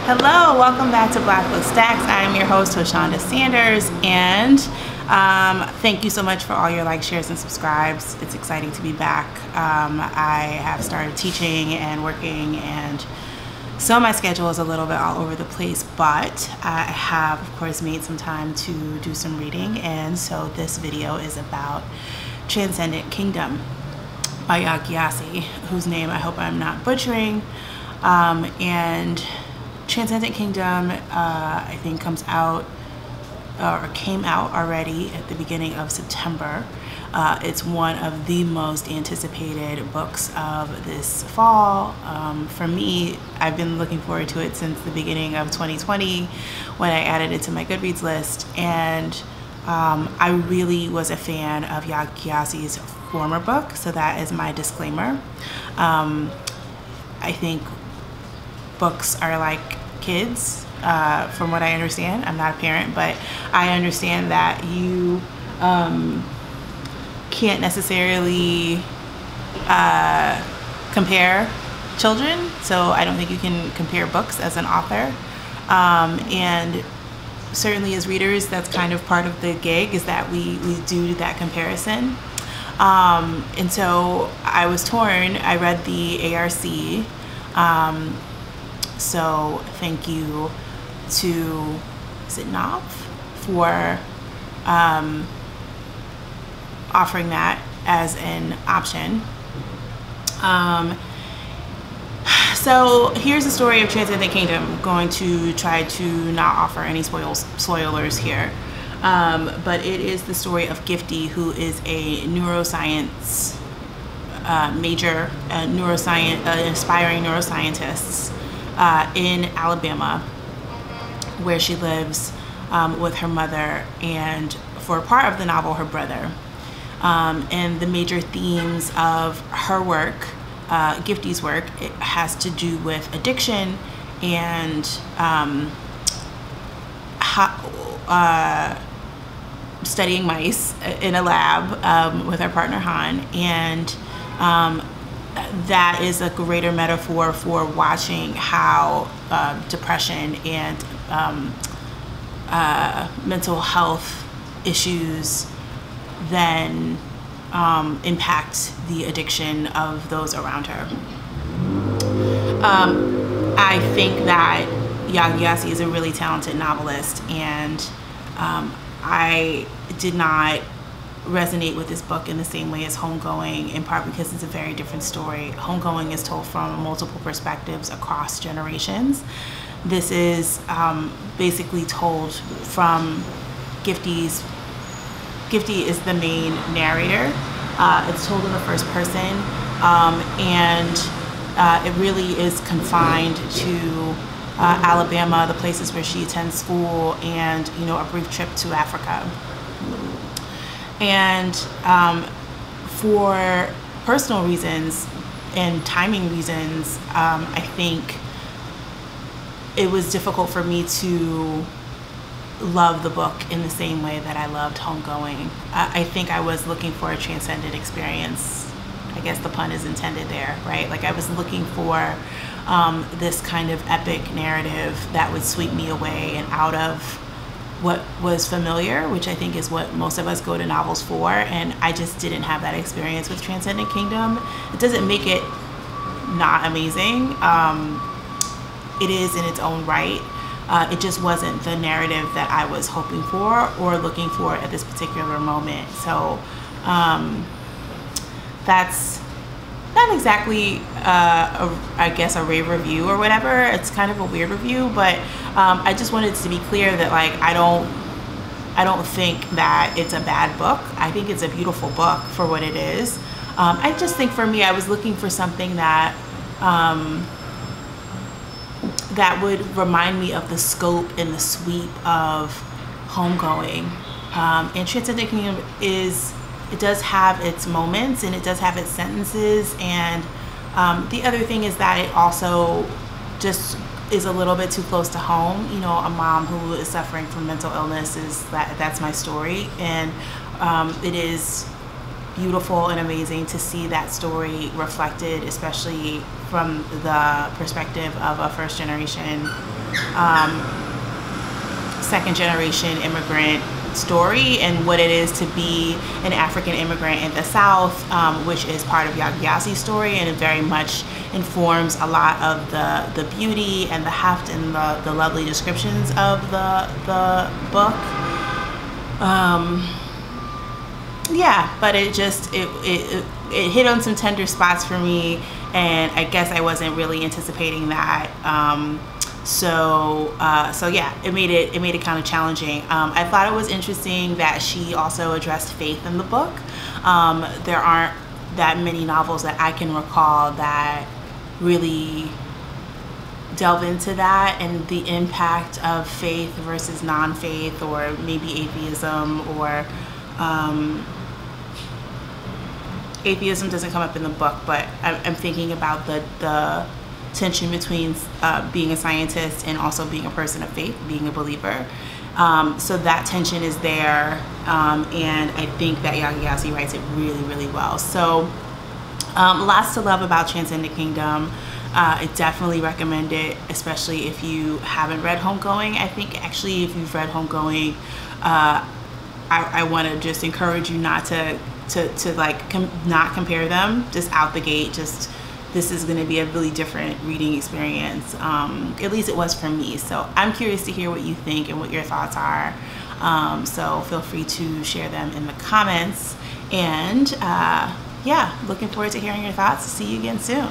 Hello, welcome back to Black Book Stacks. I am your host, Hoshonda Sanders, and thank you so much for all your likes, shares, and subscribes. It's exciting to be back. I have started teaching and working, and so my schedule is a little bit all over the place, but I have, of course, made some time to do some reading, and so this video is about Transcendent Kingdom by Gyasi, whose name I hope I'm not butchering. And Transcendent Kingdom, I think comes out or came out already at the beginning of September. It's one of the most anticipated books of this fall. For me, I've been looking forward to it since the beginning of 2020 when I added it to my Goodreads list, and I really was a fan of Gyasi's former book, so that is my disclaimer. I think books are like kids, from what I understand. I'm not a parent, but I understand that you can't necessarily compare children, so I don't think you can compare books as an author. And certainly as readers, that's kind of part of the gig, is that we do that comparison. And so I was torn. I read the ARC. So thank you to, is it Nav, for offering that as an option. So here's the story of Transcendent Kingdom. I'm going to try to not offer any spoilers here. But it is the story of Gifty, who is a neuroscience major, an aspiring neuroscientist in Alabama, where she lives with her mother and, for part of the novel, her brother. And the major themes of her work, Gifty's work, it has to do with addiction and studying mice in a lab with her partner Han, and that is a greater metaphor for watching how depression and mental health issues then impact the addiction of those around her. I think that Gyasi is a really talented novelist, and I did not resonate with this book in the same way as Homegoing, in part because it's a very different story. Homegoing is told from multiple perspectives across generations. This is basically told from Gifty is the main narrator. It's told in the first person, and it really is confined to Alabama, the places where she attends school, and a brief trip to Africa. And for personal reasons and timing reasons, I think it was difficult for me to love the book in the same way that I loved Homegoing. I think I was looking for a transcendent experience. I guess the pun is intended there, right? Like, I was looking for this kind of epic narrative that would sweep me away and out of what was familiar, which I think is what most of us go to novels for, and I just didn't have that experience with Transcendent Kingdom. It doesn't make it not amazing. It is in its own right. It just wasn't the narrative that I was hoping for or looking for at this particular moment. So that's not exactly, I guess, a rave review or whatever. It's kind of a weird review, but I just wanted to be clear that, like, I don't think that it's a bad book. I think it's a beautiful book for what it is. I just think for me, I was looking for something that that would remind me of the scope and the sweep of Homegoing. And Transcendent Kingdom it does have its moments, and it does have its sentences, and the other thing is that it also just is a little bit too close to home. A mom who is suffering from mental illness, that's my story, and it is beautiful and amazing to see that story reflected, especially from the perspective of a first generation, second generation immigrant story, and what it is to be an African immigrant in the South, which is part of Yagiasi's story, and it very much informs a lot of the beauty and the heft and the lovely descriptions of the book. Yeah, but it just it hit on some tender spots for me, and I guess I wasn't really anticipating that. So yeah, it made it kind of challenging. I thought it was interesting that she also addressed faith in the book. There aren't that many novels that I can recall that really delve into that and the impact of faith versus non-faith, or maybe atheism, or atheism doesn't come up in the book, but I'm thinking about the tension between being a scientist and also being a person of faith, being a believer. So that tension is there, and I think that Yagiasi writes it really, really well. So lots to love about Transcendent Kingdom. I definitely recommend it, especially if you haven't read Homegoing. I think actually if you've read Homegoing, I want to just encourage you not to like not compare them just out the gate. Just, this is going to be a really different reading experience. At least it was for me. So I'm curious to hear what you think and what your thoughts are. So feel free to share them in the comments. And yeah, looking forward to hearing your thoughts. See you again soon.